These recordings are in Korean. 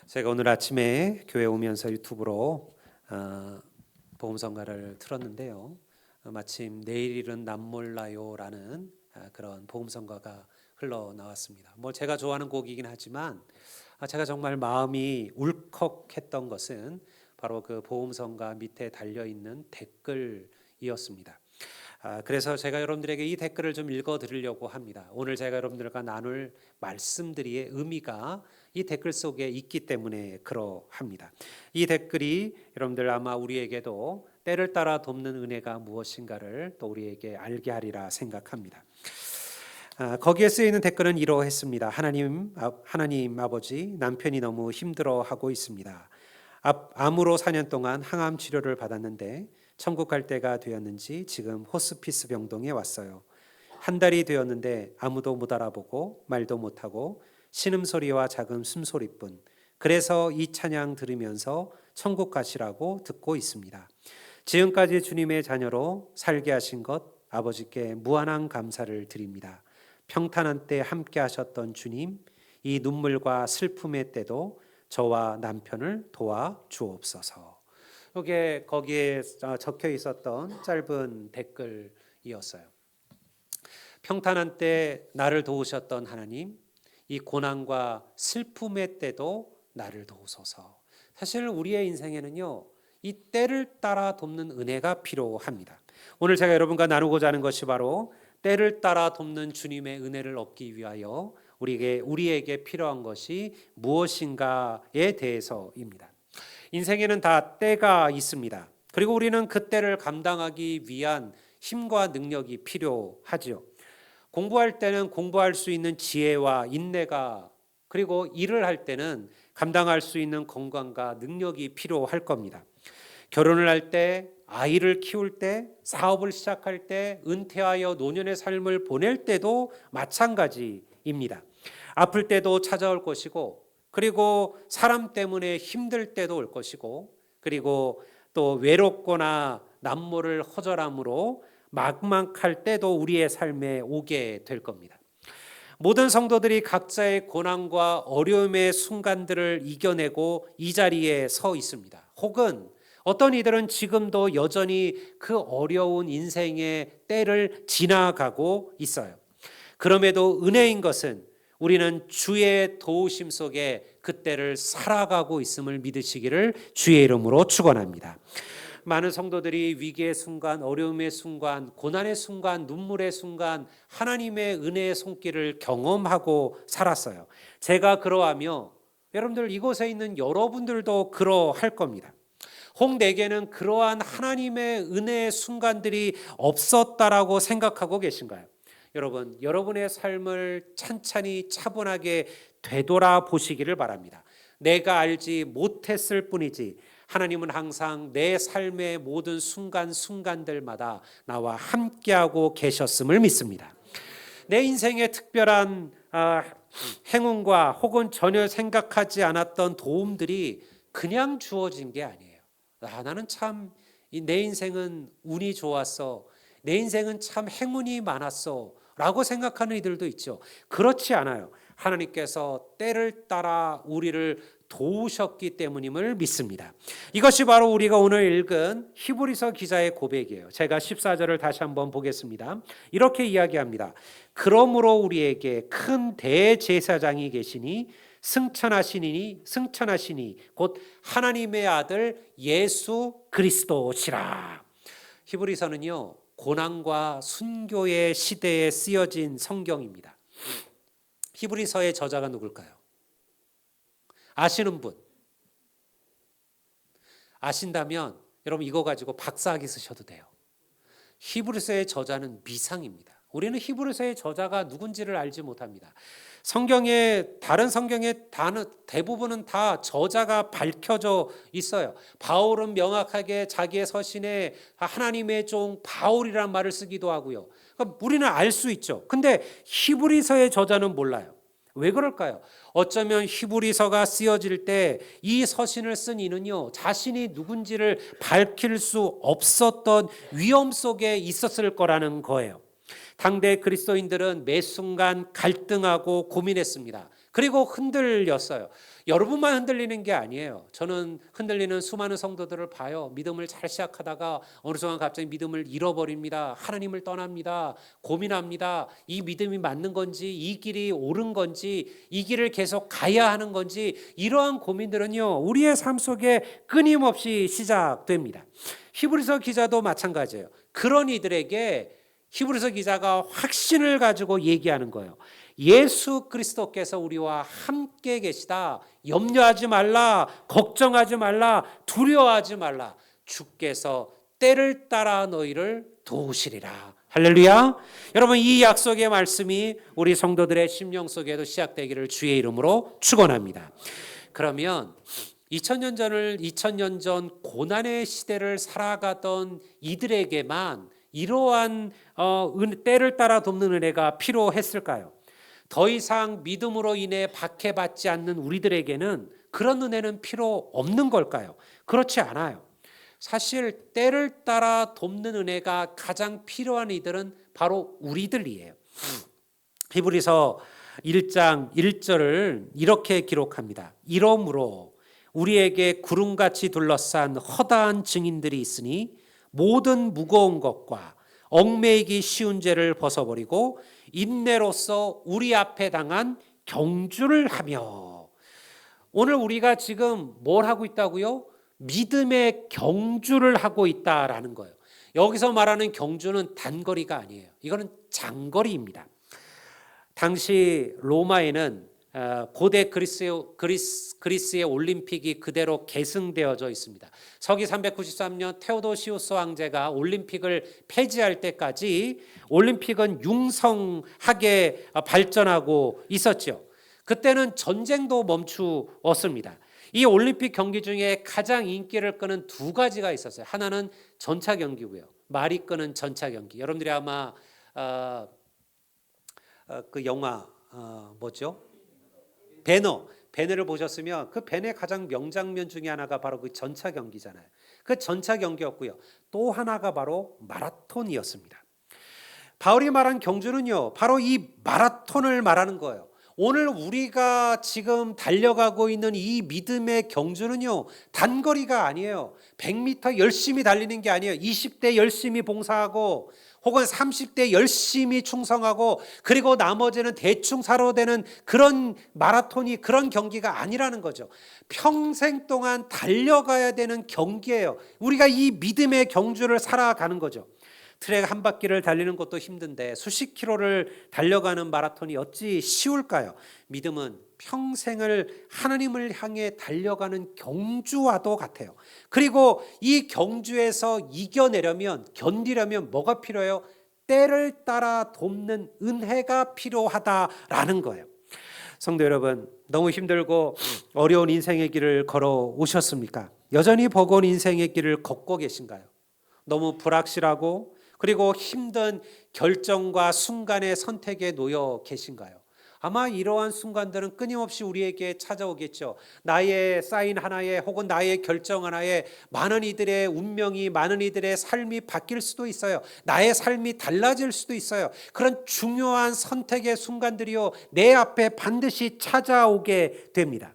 제가 오늘 아침에 교회 오면서 유튜브로 복음성가를 틀었는데요. 마침 내일은 남몰라요라는 그런 복음성가가 흘러나왔습니다. 제가 좋아하는 곡이긴 하지만 제가 정말 마음이 울컥했던 것은 바로 그 복음성가 밑에 달려있는 댓글이었습니다. 그래서 제가 여러분들에게 이 댓글을 좀 읽어드리려고 합니다. 오늘 제가 여러분들과 나눌 말씀들의 의미가 이 댓글 속에 있기 때문에 그러합니다. 이 댓글이 여러분들 아마 우리에게도 때를 따라 돕는 은혜가 무엇인가를 또 우리에게 알게 하리라 생각합니다. 거기에 쓰여있는 댓글은 이러했습니다. 하나님 아버지, 남편이 너무 힘들어하고 있습니다. 암으로 4년 동안 항암 치료를 받았는데 천국 갈 때가 되었는지 지금 호스피스 병동에 왔어요. 한 달이 되었는데 아무도 못 알아보고 말도 못하고 신음소리와 작은 숨소리뿐. 그래서 이 찬양 들으면서 천국 가시라고 듣고 있습니다. 지금까지 주님의 자녀로 살게 하신 것 아버지께 무한한 감사를 드립니다. 평탄한 때 함께 하셨던 주님, 이 눈물과 슬픔의 때도 저와 남편을 도와 주옵소서. 이게 거기에 적혀 있었던 짧은 댓글이었어요. 평탄한 때 나를 도우셨던 하나님, 이 고난과 슬픔의 때도 나를 도우소서. 사실 우리의 인생에는요, 이 때를 따라 돕는 은혜가 필요합니다. 오늘 제가 여러분과 나누고자 하는 것이 바로 때를 따라 돕는 주님의 은혜를 얻기 위하여 우리에게 필요한 것이 무엇인가에 대해서입니다. 인생에는 다 때가 있습니다. 그리고 우리는 그 때를 감당하기 위한 힘과 능력이 필요하죠. 공부할 때는 공부할 수 있는 지혜와 인내가, 그리고 일을 할 때는 감당할 수 있는 건강과 능력이 필요할 겁니다. 결혼을 할 때, 아이를 키울 때, 사업을 시작할 때, 은퇴하여 노년의 삶을 보낼 때도 마찬가지입니다. 아플 때도 찾아올 것이고, 그리고 사람 때문에 힘들 때도 올 것이고, 그리고 또 외롭거나 남모를 허전함으로 막막할 때도 우리의 삶에 오게 될 겁니다. 모든 성도들이 각자의 고난과 어려움의 순간들을 이겨내고 이 자리에 서 있습니다. 혹은 어떤 이들은 지금도 여전히 그 어려운 인생의 때를 지나가고 있어요. 그럼에도 은혜인 것은 우리는 주의 도우심 속에 그때를 살아가고 있음을 믿으시기를 주의 이름으로 축원합니다. 많은 성도들이 위기의 순간, 어려움의 순간, 고난의 순간, 눈물의 순간 하나님의 은혜의 손길을 경험하고 살았어요. 제가 그러하며 여러분들 이곳에 있는 여러분들도 그러할 겁니다. 혹 내게는 그러한 하나님의 은혜의 순간들이 없었다라고 생각하고 계신가요? 여러분, 여러분의 삶을 찬찬히 차분하게 되돌아보시기를 바랍니다. 내가 알지 못했을 뿐이지 하나님은 항상 내 삶의 모든 순간순간들마다 나와 함께하고 계셨음을 믿습니다. 내 인생의 특별한 행운과 혹은 전혀 생각하지 않았던 도움들이 그냥 주어진 게 아니에요. 나는 참 내 인생은 운이 좋았어, 내 인생은 참 행운이 많았어 라고 생각하는 이들도 있죠. 그렇지 않아요. 하나님께서 때를 따라 우리를 도우셨기 때문임을 믿습니다. 이것이 바로 우리가 오늘 읽은 히브리서 기자의 고백이에요. 제가 14절을 다시 한번 보겠습니다. 이렇게 이야기합니다. 그러므로 우리에게 큰 대제사장이 계시니 승천하시니 곧 하나님의 아들 예수 그리스도시라. 히브리서는요, 고난과 순교의 시대에 쓰여진 성경입니다. 히브리서의 저자가 누굴까요? 아시는 분? 아신다면 여러분 이거 가지고 박사학위 쓰셔도 돼요. 히브리서의 저자는 미상입니다. 우리는 히브리서의 저자가 누군지를 알지 못합니다. 다른 성경의 대부분은 다 저자가 밝혀져 있어요. 바울은 명확하게 자기의 서신에 하나님의 종 바울이라는 말을 쓰기도 하고요. 그러니까 우리는 알 수 있죠. 근데 히브리서의 저자는 몰라요. 왜 그럴까요? 어쩌면 히브리서가 쓰여질 때 이 서신을 쓴 이는요, 자신이 누군지를 밝힐 수 없었던 위험 속에 있었을 거라는 거예요. 당대 그리스도인들은 매 순간 갈등하고 고민했습니다. 그리고 흔들렸어요. 여러분만 흔들리는 게 아니에요. 저는 흔들리는 수많은 성도들을 봐요. 믿음을 잘 시작하다가 어느 순간 갑자기 믿음을 잃어버립니다. 하나님을 떠납니다. 고민합니다. 이 믿음이 맞는 건지, 이 길이 옳은 건지, 이 길을 계속 가야 하는 건지, 이러한 고민들은요, 우리의 삶 속에 끊임없이 시작됩니다. 히브리서 기자도 마찬가지예요. 그런 이들에게 히브리서 기자가 확신을 가지고 얘기하는 거예요. 예수 그리스도께서 우리와 함께 계시다. 염려하지 말라. 걱정하지 말라. 두려워하지 말라. 주께서 때를 따라 너희를 도우시리라. 할렐루야. 여러분, 이 약속의 말씀이 우리 성도들의 심령 속에도 시작되기를 주의 이름으로 축원합니다. 그러면 2000년 전 고난의 시대를 살아가던 이들에게만 이러한 때를 따라 돕는 은혜가 필요했을까요? 더 이상 믿음으로 인해 박해받지 않는 우리들에게는 그런 은혜는 필요 없는 걸까요? 그렇지 않아요. 사실 때를 따라 돕는 은혜가 가장 필요한 이들은 바로 우리들이에요. 히브리서 1장 1절을 이렇게 기록합니다. 이러므로 우리에게 구름같이 둘러싼 허다한 증인들이 있으니 모든 무거운 것과 얽매이기 쉬운 죄를 벗어버리고 인내로서 우리 앞에 당한 경주를 하며. 오늘 우리가 지금 뭘 하고 있다고요? 믿음의 경주를 하고 있다라는 거예요. 여기서 말하는 경주는 단거리가 아니에요. 이거는 장거리입니다. 당시 로마에는 고대 그리스의 올림픽이 그대로 계승되어져 있습니다. 서기 393년 테오도시우스 황제가 올림픽을 폐지할 때까지 올림픽은 융성하게 발전하고 있었죠. 그때는 전쟁도 멈추었습니다. 이 올림픽 경기 중에 가장 인기를 끄는 두 가지가 있었어요. 하나는 전차 경기고요. 말이 끄는 전차 경기. 여러분들이 아마 그 영화 뭐죠? 배너를 보셨으면 그 배너의 가장 명장면 중에 하나가 바로 그 전차 경기잖아요. 그 전차 경기였고요. 또 하나가 바로 마라톤이었습니다. 바울이 말한 경주는요, 바로 이 마라톤을 말하는 거예요. 오늘 우리가 지금 달려가고 있는 이 믿음의 경주는요, 단거리가 아니에요. 100m 열심히 달리는 게 아니에요. 20대 열심히 봉사하고 혹은 30대 열심히 충성하고 그리고 나머지는 대충 살아야 되는 그런 마라톤이, 그런 경기가 아니라는 거죠. 평생 동안 달려가야 되는 경기예요. 우리가 이 믿음의 경주를 살아가는 거죠. 트랙 한 바퀴를 달리는 것도 힘든데 수십 킬로를 달려가는 마라톤이 어찌 쉬울까요? 믿음은 평생을 하나님을 향해 달려가는 경주와도 같아요. 그리고 이 경주에서 이겨내려면, 견디려면 뭐가 필요해요? 때를 따라 돕는 은혜가 필요하다라는 거예요. 성도 여러분, 너무 힘들고 어려운 인생의 길을 걸어오셨습니까? 여전히 버거운 인생의 길을 걷고 계신가요? 너무 불확실하고 그리고 힘든 결정과 순간의 선택에 놓여 계신가요? 아마 이러한 순간들은 끊임없이 우리에게 찾아오겠죠. 나의 사인 하나에 혹은 나의 결정 하나에 많은 이들의 운명이, 많은 이들의 삶이 바뀔 수도 있어요. 나의 삶이 달라질 수도 있어요. 그런 중요한 선택의 순간들이요, 내 앞에 반드시 찾아오게 됩니다.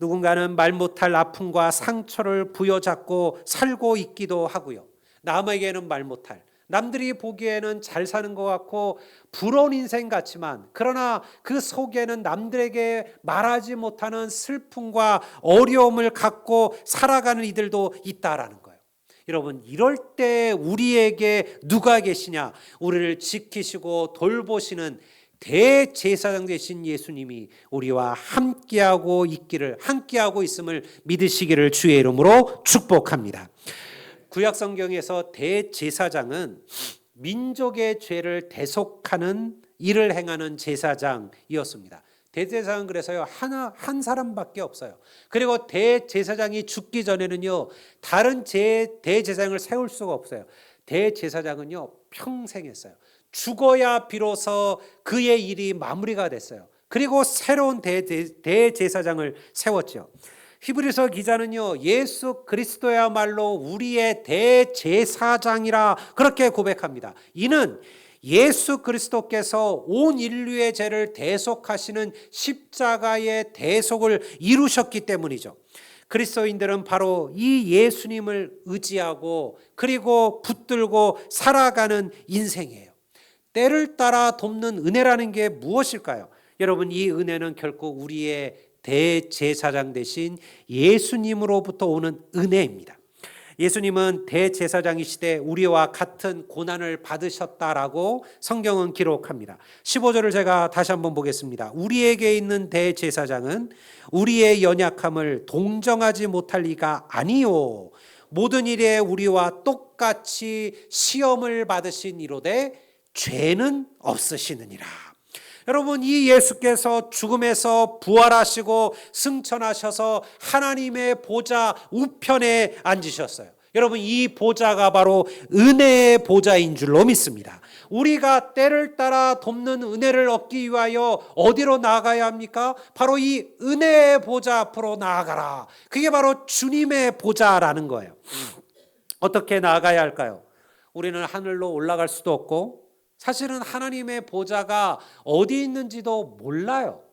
누군가는 말 못할 아픔과 상처를 부여잡고 살고 있기도 하고요. 남에게는 말 못할, 남들이 보기에는 잘 사는 것 같고 부러운 인생 같지만, 그러나 그 속에는 남들에게 말하지 못하는 슬픔과 어려움을 갖고 살아가는 이들도 있다라는 거예요. 여러분, 이럴 때 우리에게 누가 계시냐? 우리를 지키시고 돌보시는 대제사장 되신 예수님이 우리와 함께하고 있음을 믿으시기를 주의 이름으로 축복합니다. 구약 성경에서 대제사장은 민족의 죄를 대속하는 일을 행하는 제사장이었습니다. 대제사장은 그래서요, 한 사람밖에 없어요. 그리고 대제사장이 죽기 전에는요, 다른 대제사장을 세울 수가 없어요. 대제사장은요, 평생 했어요. 죽어야 비로소 그의 일이 마무리가 됐어요. 그리고 새로운 대제사장을 세웠죠. 히브리서 기자는요, 예수 그리스도야말로 우리의 대제사장이라 그렇게 고백합니다. 이는 예수 그리스도께서 온 인류의 죄를 대속하시는 십자가의 대속을 이루셨기 때문이죠. 그리스도인들은 바로 이 예수님을 의지하고 그리고 붙들고 살아가는 인생이에요. 때를 따라 돕는 은혜라는 게 무엇일까요? 여러분, 이 은혜는 결국 우리의 대제사장 되신 예수님으로부터 오는 은혜입니다. 예수님은 대제사장이시되 우리와 같은 고난을 받으셨다라고 성경은 기록합니다. 15절을 제가 다시 한번 보겠습니다. 우리에게 있는 대제사장은 우리의 연약함을 동정하지 못할 리가 아니요 모든 일에 우리와 똑같이 시험을 받으신 이로되 죄는 없으시느니라. 여러분, 이 예수께서 죽음에서 부활하시고 승천하셔서 하나님의 보좌 우편에 앉으셨어요. 여러분, 이 보좌가 바로 은혜의 보좌인 줄로 믿습니다. 우리가 때를 따라 돕는 은혜를 얻기 위하여 어디로 나아가야 합니까? 바로 이 은혜의 보좌 앞으로 나아가라. 그게 바로 주님의 보좌라는 거예요. 어떻게 나아가야 할까요? 우리는 하늘로 올라갈 수도 없고 사실은 하나님의 보좌가 어디 있는지도 몰라요.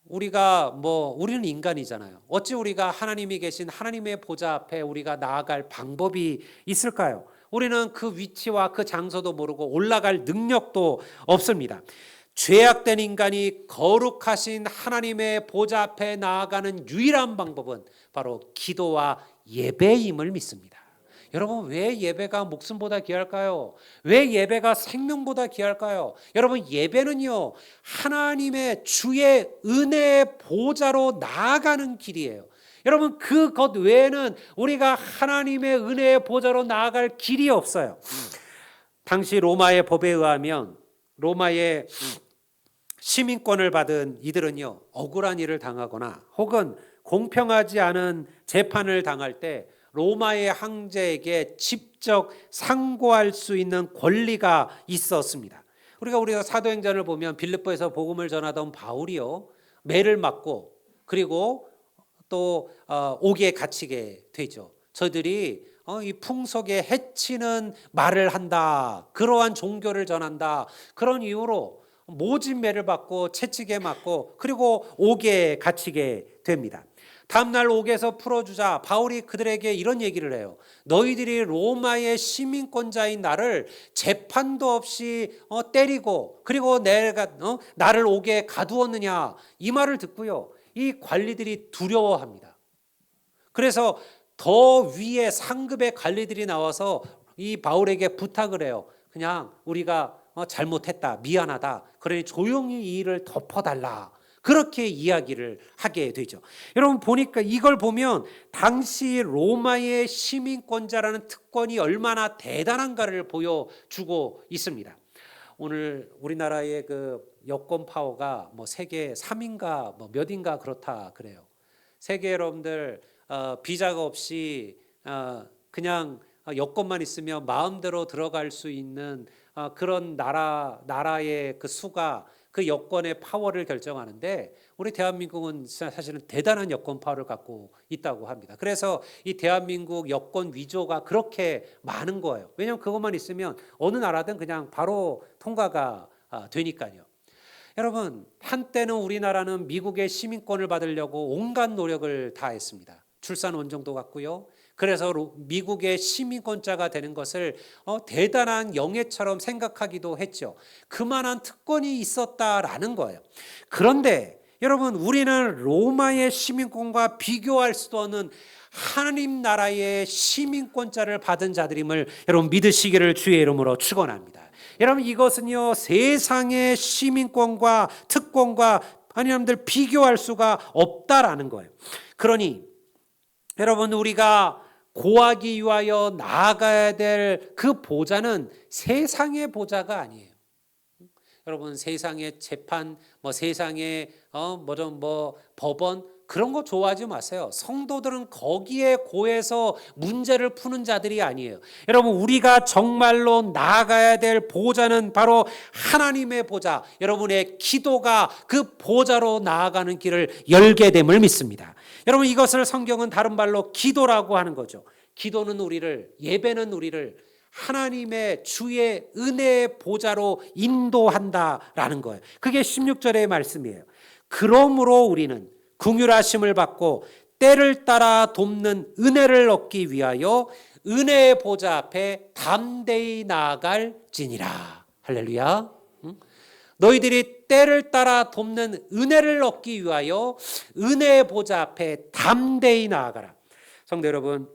우리는 인간이잖아요. 어찌 우리가 하나님이 계신 하나님의 보좌 앞에 우리가 나아갈 방법이 있을까요? 우리는 그 위치와 그 장소도 모르고 올라갈 능력도 없습니다. 죄악된 인간이 거룩하신 하나님의 보좌 앞에 나아가는 유일한 방법은 바로 기도와 예배임을 믿습니다. 여러분, 왜 예배가 목숨보다 귀할까요? 왜 예배가 생명보다 귀할까요? 여러분, 예배는요, 하나님의 주의 은혜의 보좌로 나아가는 길이에요. 여러분, 그것 외에는 우리가 하나님의 은혜의 보좌로 나아갈 길이 없어요. 당시 로마의 법에 의하면 로마의 시민권을 받은 이들은요, 억울한 일을 당하거나 혹은 공평하지 않은 재판을 당할 때 로마의 황제에게 직접 상고할 수 있는 권리가 있었습니다. 우리가 사도행전을 보면 빌립보에서 복음을 전하던 바울이요, 매를 맞고 그리고 또 옥에 갇히게 되죠. 저들이 이 풍속에 해치는 말을 한다, 그러한 종교를 전한다, 그런 이유로 모진 매를 받고 채찍에 맞고 그리고 옥에 갇히게 됩니다. 다음날 옥에서 풀어주자 바울이 그들에게 이런 얘기를 해요. 너희들이 로마의 시민권자인 나를 재판도 없이 때리고 그리고 내가 나를 옥에 가두었느냐, 이 말을 듣고요, 이 관리들이 두려워합니다. 그래서 더 위에 상급의 관리들이 나와서 이 바울에게 부탁을 해요. 그냥 우리가 잘못했다, 미안하다, 그러니 조용히 이 일을 덮어달라, 그렇게 이야기를 하게 되죠. 여러분, 보니까 이걸 보면 당시 로마의 시민권자라는 특권이 얼마나 대단한가를 보여주고 있습니다. 오늘 우리나라의 그 여권 파워가 세계 3인가 몇인가 그렇다 그래요. 세계 여러분들 비자가 없이 그냥 여권만 있으면 마음대로 들어갈 수 있는 그런 나라의 그 수가 그 여권의 파워를 결정하는데, 우리 대한민국은 사실은 대단한 여권 파워를 갖고 있다고 합니다. 그래서 이 대한민국 여권 위조가 그렇게 많은 거예요. 왜냐하면 그것만 있으면 어느 나라든 그냥 바로 통과가 되니까요. 여러분, 한때는 우리나라는 미국의 시민권을 받으려고 온갖 노력을 다했습니다. 출산 원정도 갔고요. 그래서 미국의 시민권자가 되는 것을 대단한 영예처럼 생각하기도 했죠. 그만한 특권이 있었다라는 거예요. 그런데 여러분, 우리는 로마의 시민권과 비교할 수도 없는 하나님 나라의 시민권자를 받은 자들임을 여러분 믿으시기를 주의 이름으로 축원합니다. 여러분, 이것은요, 세상의 시민권과 특권과 여러분들 비교할 수가 없다라는 거예요. 그러니 여러분, 우리가 고하기 위하여 나아가야 될 그 보좌는 세상의 보좌가 아니에요. 여러분, 세상의 재판, 세상의 법원, 그런 거 좋아하지 마세요. 성도들은 거기에 고해서 문제를 푸는 자들이 아니에요. 여러분, 우리가 정말로 나아가야 될 보좌는 바로 하나님의 보좌, 여러분의 기도가 그 보좌로 나아가는 길을 열게 됨을 믿습니다. 여러분, 이것을 성경은 다른 말로 기도라고 하는 거죠. 기도는 예배는 우리를 하나님의 주의 은혜의 보좌로 인도한다라는 거예요. 그게 16절의 말씀이에요. 그러므로 우리는 긍휼하심을 받고 때를 따라 돕는 은혜를 얻기 위하여 은혜의 보좌 앞에 담대히 나아갈지니라. 할렐루야. 너희들이 때를 따라 돕는 은혜를 얻기 위하여 은혜의 보좌 앞에 담대히 나아가라. 성도 여러분,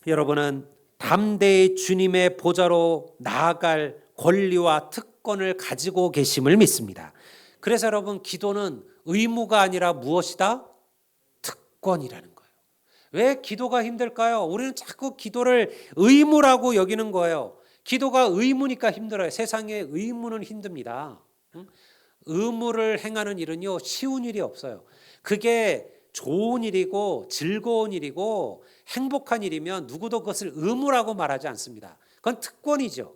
여러분은 담대히 주님의 보좌로 나아갈 권리와 특권을 가지고 계심을 믿습니다. 그래서 여러분, 기도는 의무가 아니라 무엇이다? 특권이라는 거예요. 왜 기도가 힘들까요? 우리는 자꾸 기도를 의무라고 여기는 거예요. 기도가 의무니까 힘들어요. 세상에 의무는 힘듭니다. 의무를 행하는 일은요, 쉬운 일이 없어요. 그게 좋은 일이고 즐거운 일이고 행복한 일이면 누구도 그것을 의무라고 말하지 않습니다. 그건 특권이죠.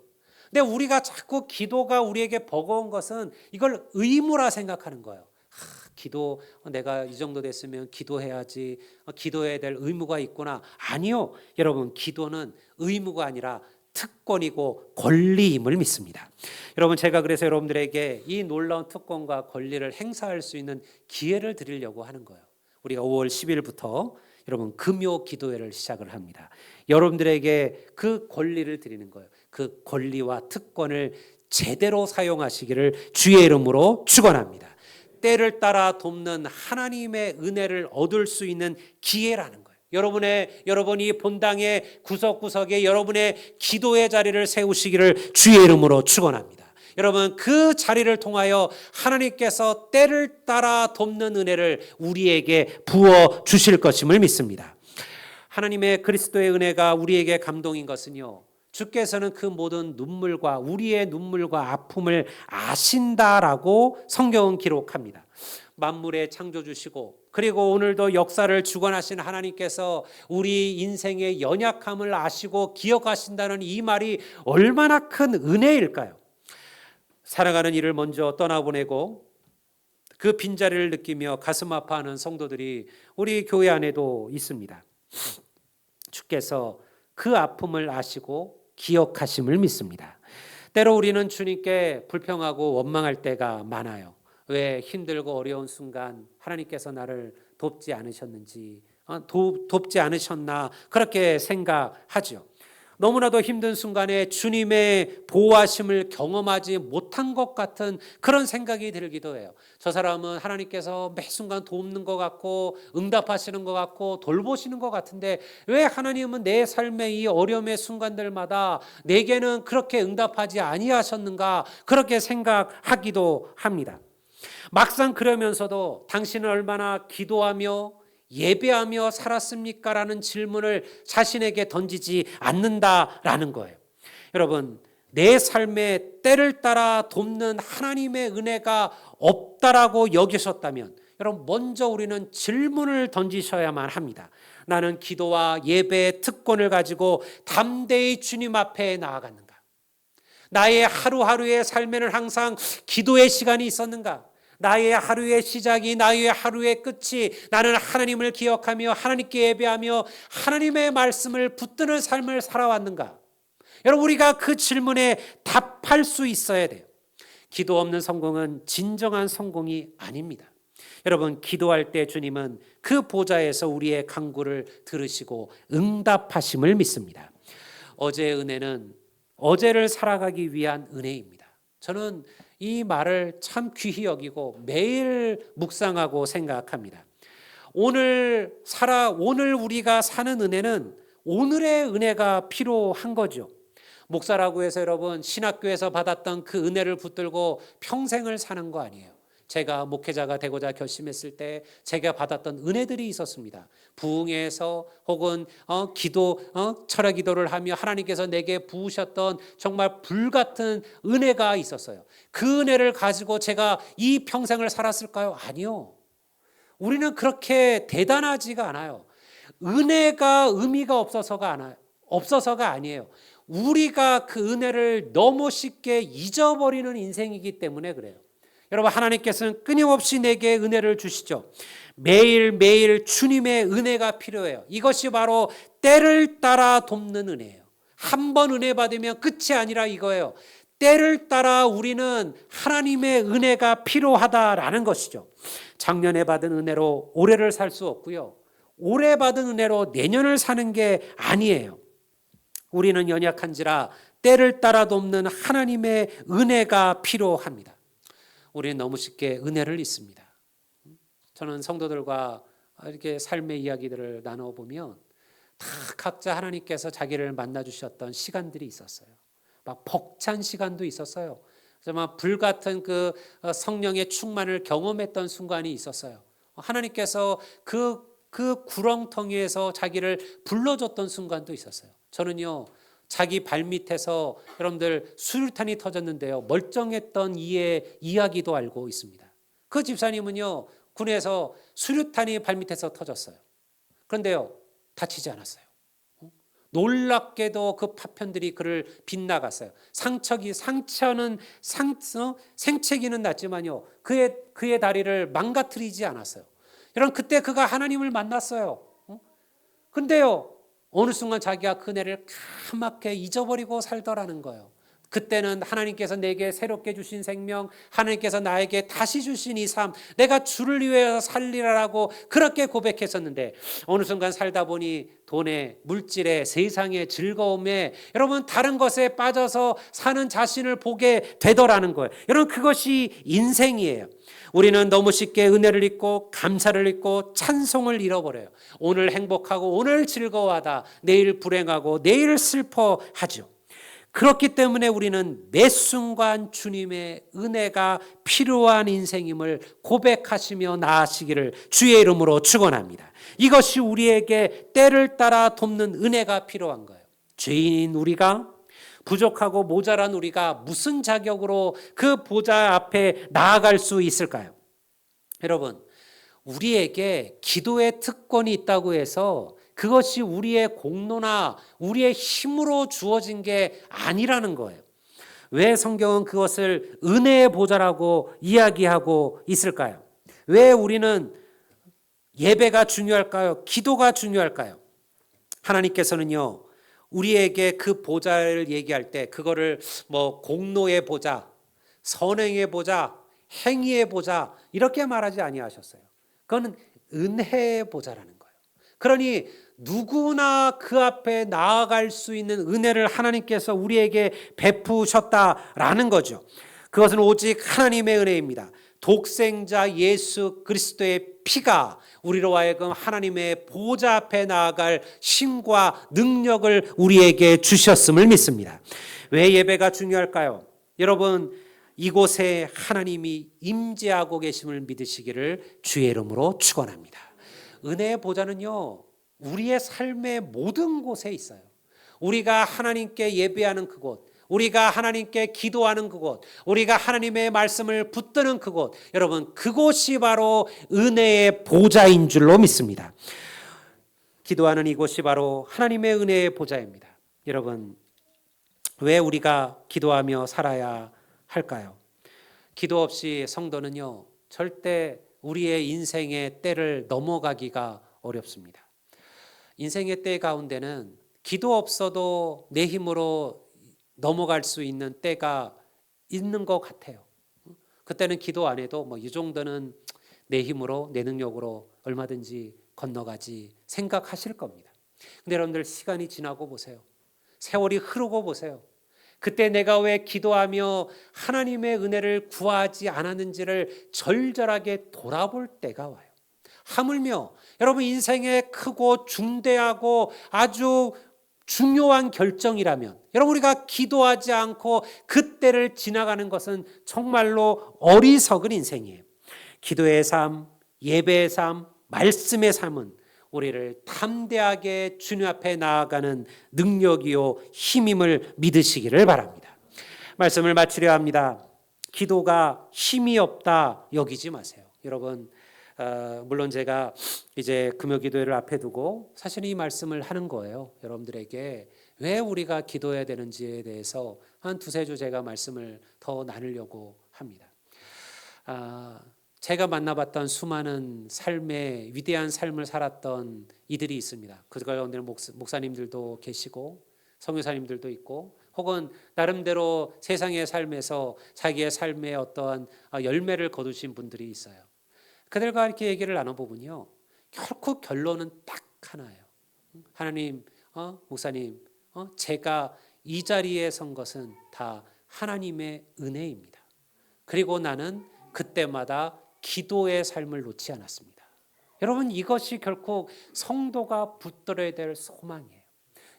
근데 우리가 자꾸 기도가 우리에게 버거운 것은 이걸 의무라 생각하는 거예요. 기도, 내가 이 정도 됐으면 기도해야지, 기도해야 될 의무가 있구나. 아니요, 여러분, 기도는 의무가 아니라 특권이고 권리임을 믿습니다. 여러분, 제가 그래서 여러분들에게 이 놀라운 특권과 권리를 행사할 수 있는 기회를 드리려고 하는 거예요. 우리가 5월 10일부터 여러분 금요 기도회를 시작을 합니다. 여러분들에게 그 권리를 드리는 거예요. 그 권리와 특권을 제대로 사용하시기를 주의 이름으로 축원합니다. 때를 따라 돕는 하나님의 은혜를 얻을 수 있는 기회라는 거예요. 여러분이 본당의 구석구석에 여러분의 기도의 자리를 세우시기를 주의 이름으로 축원합니다. 여러분, 그 자리를 통하여 하나님께서 때를 따라 돕는 은혜를 우리에게 부어 주실 것임을 믿습니다. 하나님의 그리스도의 은혜가 우리에게 감동인 것은요, 주께서는 그 모든 눈물과 우리의 눈물과 아픔을 아신다라고 성경은 기록합니다. 만물의 창조주시고 그리고 오늘도 역사를 주관하신 하나님께서 우리 인생의 연약함을 아시고 기억하신다는 이 말이 얼마나 큰 은혜일까요? 살아가는 일을 먼저 떠나보내고 그 빈자리를 느끼며 가슴 아파하는 성도들이 우리 교회 안에도 있습니다. 주께서 그 아픔을 아시고 기억하심을 믿습니다. 때로 우리는 주님께 불평하고 원망할 때가 많아요. 왜 힘들고 어려운 순간 하나님께서 나를 돕지 않으셨는지, 돕지 않으셨나 그렇게 생각하죠. 너무나도 힘든 순간에 주님의 보호하심을 경험하지 못한 것 같은 그런 생각이 들기도 해요. 저 사람은 하나님께서 매 순간 돕는 것 같고 응답하시는 것 같고 돌보시는 것 같은데 왜 하나님은 내 삶의 이 어려움의 순간들마다 내게는 그렇게 응답하지 아니하셨는가 그렇게 생각하기도 합니다. 막상 그러면서도 당신은 얼마나 기도하며 예배하며 살았습니까? 라는 질문을 자신에게 던지지 않는다라는 거예요. 여러분, 내 삶에 때를 따라 돕는 하나님의 은혜가 없다라고 여기셨다면 여러분, 먼저 우리는 질문을 던지셔야만 합니다. 나는 기도와 예배의 특권을 가지고 담대히 주님 앞에 나아갔는가? 나의 하루하루의 삶에는 항상 기도의 시간이 있었는가? 나의 하루의 시작이 나의 하루의 끝이 나는 하나님을 기억하며 하나님께 예배하며 하나님의 말씀을 붙드는 삶을 살아왔는가? 여러분, 우리가 그 질문에 답할 수 있어야 돼요. 기도 없는 성공은 진정한 성공이 아닙니다. 여러분, 기도할 때 주님은 그 보좌에서 우리의 간구를 들으시고 응답하심을 믿습니다. 어제의 은혜는 어제를 살아가기 위한 은혜입니다. 저는 이 말을 참 귀히 여기고 매일 묵상하고 생각합니다. 오늘 우리가 사는 은혜는 오늘의 은혜가 필요한 거죠. 목사라고 해서 여러분 신학교에서 받았던 그 은혜를 붙들고 평생을 사는 거 아니에요. 제가 목회자가 되고자 결심했을 때 제가 받았던 은혜들이 있었습니다. 부흥회에서 혹은 철야 기도를 하며 하나님께서 내게 부으셨던 정말 불같은 은혜가 있었어요. 그 은혜를 가지고 제가 이 평생을 살았을까요? 아니요. 우리는 그렇게 대단하지가 않아요. 은혜가 의미가 없어서가 아니에요. 우리가 그 은혜를 너무 쉽게 잊어버리는 인생이기 때문에 그래요. 여러분, 하나님께서는 끊임없이 내게 은혜를 주시죠. 매일매일 주님의 은혜가 필요해요. 이것이 바로 때를 따라 돕는 은혜예요. 한 번 은혜 받으면 끝이 아니라 이거예요. 때를 따라 우리는 하나님의 은혜가 필요하다라는 것이죠. 작년에 받은 은혜로 올해를 살 수 없고요. 올해 받은 은혜로 내년을 사는 게 아니에요. 우리는 연약한지라 때를 따라 돕는 하나님의 은혜가 필요합니다. 우리는 너무 쉽게 은혜를 잊습니다. 저는 성도들과 이렇게 삶의 이야기들을 나눠보면 다 각자 하나님께서 자기를 만나주셨던 시간들이 있었어요. 막 벅찬 시간도 있었어요. 정말 불같은 그 성령의 충만을 경험했던 순간이 있었어요. 하나님께서 그 구렁텅이에서 자기를 불러줬던 순간도 있었어요. 저는요, 자기 발밑에서 여러분들 수류탄이 터졌는데요, 멀쩡했던 이의 이야기도 알고 있습니다. 그 집사님은요, 군에서 수류탄이 발밑에서 터졌어요. 그런데요, 다치지 않았어요. 놀랍게도 그 파편들이 그를 빗나갔어요. 상처는 생채기는 났지만요, 그의 다리를 망가뜨리지 않았어요. 여러분, 그때 그가 하나님을 만났어요. 근데요, 어느 순간 자기가 그 은혜를 까맣게 잊어버리고 살더라는 거예요. 그때는 하나님께서 내게 새롭게 주신 생명, 하나님께서 나에게 다시 주신 이 삶, 내가 주를 위하여 살리라라고 그렇게 고백했었는데, 어느 순간 살다 보니 돈에, 물질에, 세상의 즐거움에, 여러분 다른 것에 빠져서 사는 자신을 보게 되더라는 거예요. 여러분, 그것이 인생이에요. 우리는 너무 쉽게 은혜를 잊고 감사를 잊고 찬송을 잃어버려요. 오늘 행복하고 오늘 즐거워하다 내일 불행하고 내일 슬퍼하죠. 그렇기 때문에 우리는 매 순간 주님의 은혜가 필요한 인생임을 고백하시며 나아가시기를 주의 이름으로 축원합니다. 이것이 우리에게 때를 따라 돕는 은혜가 필요한 거예요. 죄인인 우리가, 부족하고 모자란 우리가 무슨 자격으로 그 보좌 앞에 나아갈 수 있을까요? 여러분, 우리에게 기도의 특권이 있다고 해서 그것이 우리의 공로나 우리의 힘으로 주어진 게 아니라는 거예요. 왜 성경은 그것을 은혜의 보좌라고 이야기하고 있을까요? 왜 우리는 예배가 중요할까요? 기도가 중요할까요? 하나님께서는요, 우리에게 그 보좌를 얘기할 때 그거를 뭐 공로의 보좌, 선행의 보좌, 행위의 보좌 이렇게 말하지 아니하셨어요. 그거는 은혜의 보좌라는 거예요. 그러니 누구나 그 앞에 나아갈 수 있는 은혜를 하나님께서 우리에게 베푸셨다라는 거죠. 그것은 오직 하나님의 은혜입니다. 독생자 예수 그리스도의 피가 우리로 하여금 하나님의 보좌 앞에 나아갈 힘과 능력을 우리에게 주셨음을 믿습니다. 왜 예배가 중요할까요? 여러분, 이곳에 하나님이 임재하고 계심을 믿으시기를 주의 이름으로 축원합니다. 은혜의 보좌는요, 우리의 삶의 모든 곳에 있어요. 우리가 하나님께 예배하는 그곳, 우리가 하나님께 기도하는 그곳, 우리가 하나님의 말씀을 붙드는 그곳, 여러분 그곳이 바로 은혜의 보좌인 줄로 믿습니다. 기도하는 이곳이 바로 하나님의 은혜의 보좌입니다. 여러분, 왜 우리가 기도하며 살아야 할까요? 기도 없이 성도는요, 절대 우리의 인생의 때를 넘어가기가 어렵습니다. 인생의 때 가운데는 기도 없어도 내 힘으로 넘어갈 수 있는 때가 있는 것 같아요. 그때는 기도 안 해도 뭐 이 정도는 내 힘으로, 내 능력으로 얼마든지 건너가지 생각하실 겁니다. 근데 여러분들 시간이 지나고 보세요. 세월이 흐르고 보세요. 그때 내가 왜 기도하며 하나님의 은혜를 구하지 않았는지를 절절하게 돌아볼 때가 와요. 하물며 여러분 인생의 크고 중대하고 아주 중요한 결정이라면 여러분 우리가 기도하지 않고 그때를 지나가는 것은 정말로 어리석은 인생이에요. 기도의 삶, 예배의 삶, 말씀의 삶은 우리를 담대하게 주님 앞에 나아가는 능력이요 힘임을 믿으시기를 바랍니다. 말씀을 마치려 합니다. 기도가 힘이 없다 여기지 마세요. 여러분, 물론 제가 이제 금요기도회를 앞에 두고 사실 이 말씀을 하는 거예요. 여러분들에게 왜 우리가 기도해야 되는지에 대해서 한 두세 주 제가 말씀을 더 나누려고 합니다. 제가 만나봤던 수많은 삶의 위대한 삶을 살았던 이들이 있습니다. 그 가운데 목사님들도 계시고 선교사님들도 있고 혹은 나름대로 세상의 삶에서 자기의 삶의 어떠한 열매를 거두신 분들이 있어요. 그들과 이렇게 얘기를 나눠보면요, 결코 결론은 딱 하나예요. 하나님, 목사님, 제가 이 자리에 선 것은 다 하나님의 은혜입니다. 그리고 나는 그때마다 기도의 삶을 놓지 않았습니다. 여러분, 이것이 결코 성도가 붙들어야 될 소망이에요.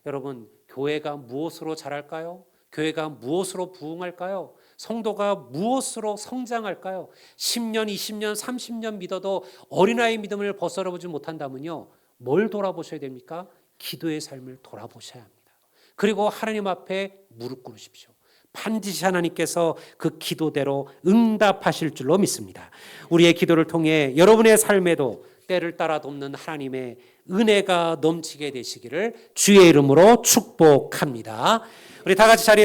여러분, 교회가 무엇으로 자랄까요? 교회가 무엇으로 부흥할까요? 성도가 무엇으로 성장할까요? 10년, 20년, 30년 믿어도 어린아이 믿음을 벗어나보지 못한다면요, 뭘 돌아보셔야 됩니까? 기도의 삶을 돌아보셔야 합니다. 그리고 하나님 앞에 무릎 꿇으십시오. 반드시 하나님께서 그 기도대로 응답하실 줄로 믿습니다. 우리의 기도를 통해 여러분의 삶에도 때를 따라 돕는 하나님의 은혜가 넘치게 되시기를 주의 이름으로 축복합니다. 우리 다 같이 자리에